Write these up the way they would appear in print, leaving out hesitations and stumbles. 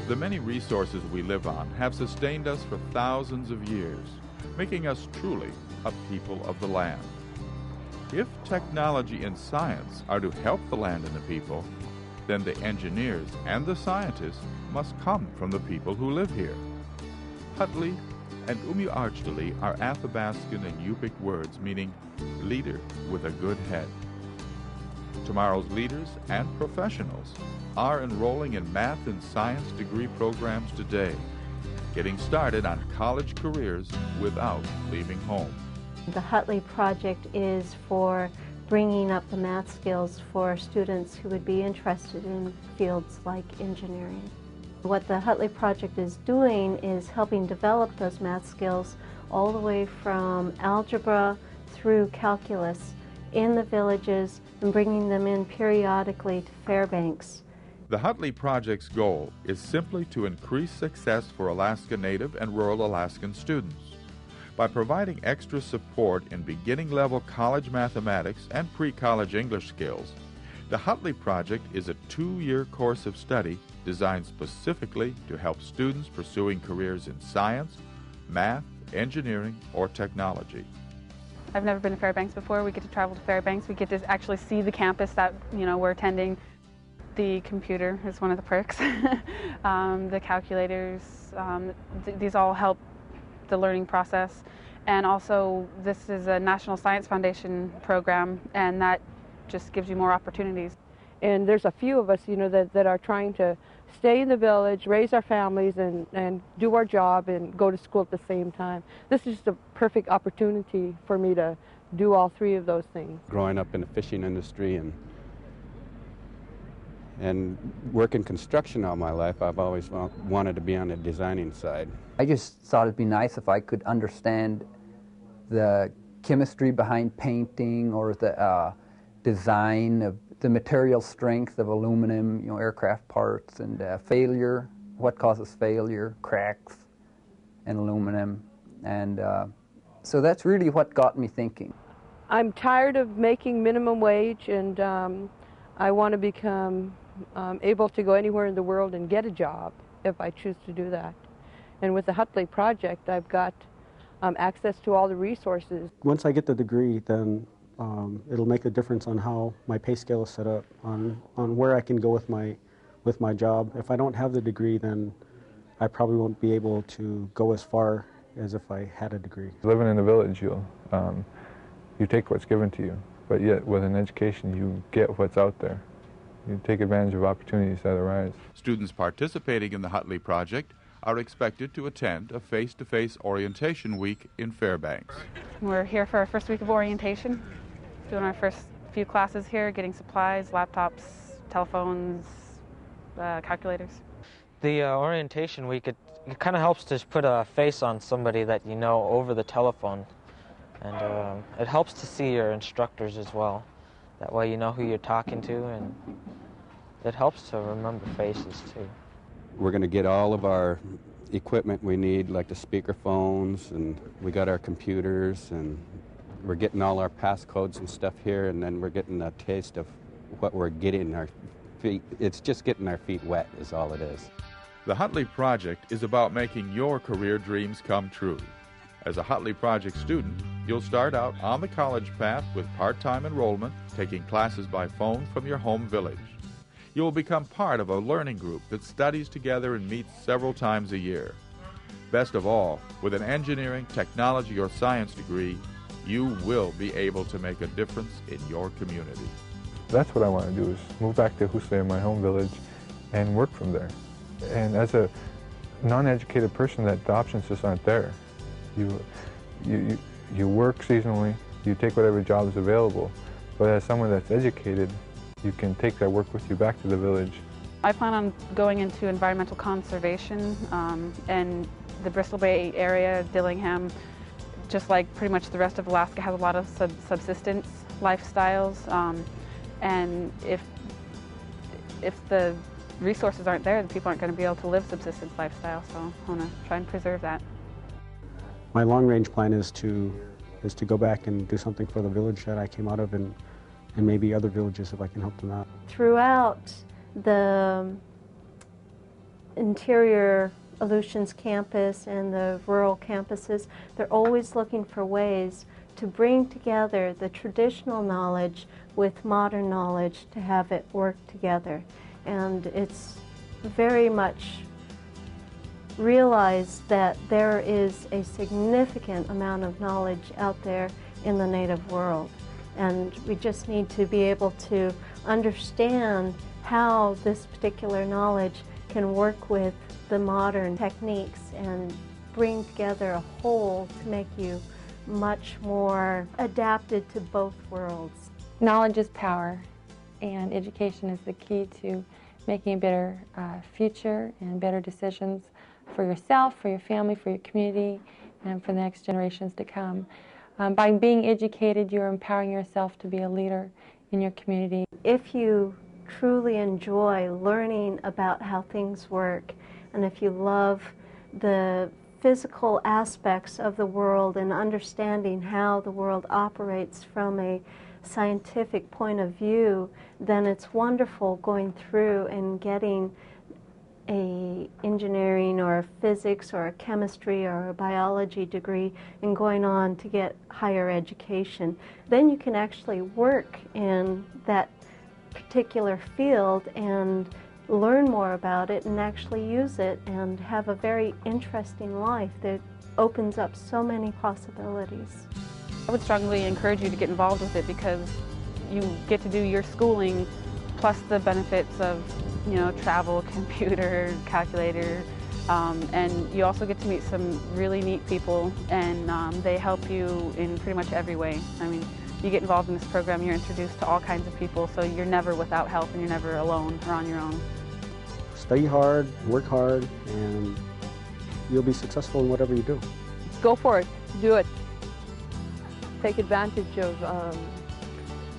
The many resources we live on have sustained us for thousands of years, making us truly a people of the land. If technology and science are to help the land and the people, then the engineers and the scientists must come from the people who live here. Hutlee and Umyuarchdelee are Athabaskan and Yupik words meaning leader with a good head. Tomorrow's leaders and professionals are enrolling in math and science degree programs today, getting started on college careers without leaving home. The Hutlee Project is for bringing up the math skills for students who would be interested in fields like engineering. What the Hutlee Project is doing is helping develop those math skills all the way from algebra through calculus in the villages and bringing them in periodically to Fairbanks. The Hutlee Project's goal is simply to increase success for Alaska Native and rural Alaskan students. By providing extra support in beginning-level college mathematics and pre-college English skills, the Hutlee Project is a 2-year course of study designed specifically to help students pursuing careers in science, math, engineering, or technology. I've never been to Fairbanks before. We get to travel to Fairbanks. We get to actually see the campus that we're attending. The computer is one of the perks. The calculators, these all help the learning process. And also, this is a National Science Foundation program, and that just gives you more opportunities. And there's a few of us, that are trying to stay in the village, raise our families, and do our job and go to school at the same time. This is the perfect opportunity for me to do all three of those things. Growing up in the fishing industry and working construction all my life, I've always wanted to be on the designing side. I just thought it'd be nice if I could understand the chemistry behind painting or the design of the material strength of aluminum, aircraft parts, and failure, what causes failure, cracks in aluminum. And so that's really what got me thinking. I'm tired of making minimum wage, and I want to become able to go anywhere in the world and get a job if I choose to do that. And with the Hutlee Project, I've got access to all the resources. Once I get the degree, then it'll make a difference on how my pay scale is set up, on where I can go with my job. If I don't have the degree, then I probably won't be able to go as far as if I had a degree. Living in the village, you take what's given to you, but yet with an education, you get what's out there. You take advantage of opportunities that arise. Students participating in the Hutlee Project are expected to attend a face-to-face orientation week in Fairbanks. We're here for our first week of orientation, doing our first few classes here, getting supplies, laptops, telephones, calculators. The orientation week, it kind of helps to put a face on somebody that you know over the telephone. And it helps to see your instructors as well. That way you know who you're talking to, and it helps to remember faces too. We're going to get all of our equipment we need, like the speakerphones, and we got our computers, and we're getting all our passcodes and stuff here, and then we're getting a taste of what we're getting our feet. It's just getting our feet wet is all it is. The Hutlee Project is about making your career dreams come true. As a Hutlee Project student, you'll start out on the college path with part-time enrollment, taking classes by phone from your home village. You will become part of a learning group that studies together and meets several times a year. Best of all, with an engineering, technology, or science degree, you will be able to make a difference in your community. That's what I want to do, is move back to Hutlee, my home village, and work from there. And as a non-educated person, the options just aren't there. You work seasonally, you take whatever job is available, but as someone that's educated, you can take that work with you back to the village. I plan on going into environmental conservation and the Bristol Bay area, Dillingham, just like pretty much the rest of Alaska, has a lot of subsistence lifestyles, and if the resources aren't there, then people aren't going to be able to live subsistence lifestyle, so I want to try and preserve that. My long-range plan is to go back and do something for the village that I came out of, and maybe other villages if I can help them out. Throughout the Interior Aleutians campus and the rural campuses, they're always looking for ways to bring together the traditional knowledge with modern knowledge to have it work together. And it's very much realized that there is a significant amount of knowledge out there in the native world. And we just need to be able to understand how this particular knowledge can work with the modern techniques and bring together a whole to make you much more adapted to both worlds. Knowledge is power, and education is the key to making a better future and better decisions for yourself, for your family, for your community, and for the next generations to come. By being educated, you're empowering yourself to be a leader in your community. If you truly enjoy learning about how things work, and if you love the physical aspects of the world and understanding how the world operates from a scientific point of view, then it's wonderful going through and getting a engineering or a physics or a chemistry or a biology degree and going on to get higher education. Then you can actually work in that particular field and learn more about it and actually use it and have a very interesting life that opens up so many possibilities. I would strongly encourage you to get involved with it because you get to do your schooling plus the benefits of, you know, travel, computer, calculator, and you also get to meet some really neat people, and they help you in pretty much every way. I mean, you get involved in this program, you're introduced to all kinds of people, so you're never without help and you're never alone or on your own. Study hard, work hard, and you'll be successful in whatever you do. Go for it. Do it. Take advantage of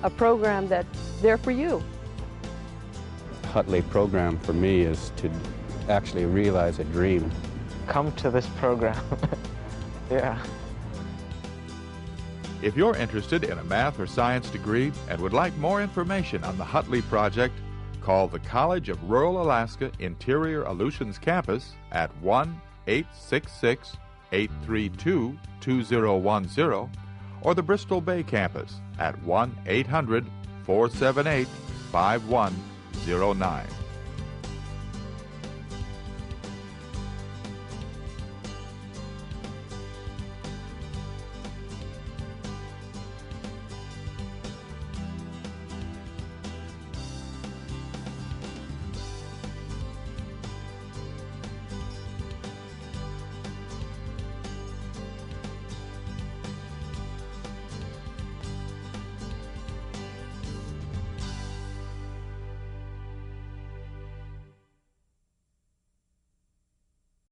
a program that's there for you. Hutlee program for me is to actually realize a dream. Come to this program. Yeah. If you're interested in a math or science degree and would like more information on the Hutlee Project, call the College of Rural Alaska Interior Aleutians Campus at 1-866-832-2010 or the Bristol Bay Campus at 1-800-478-5109.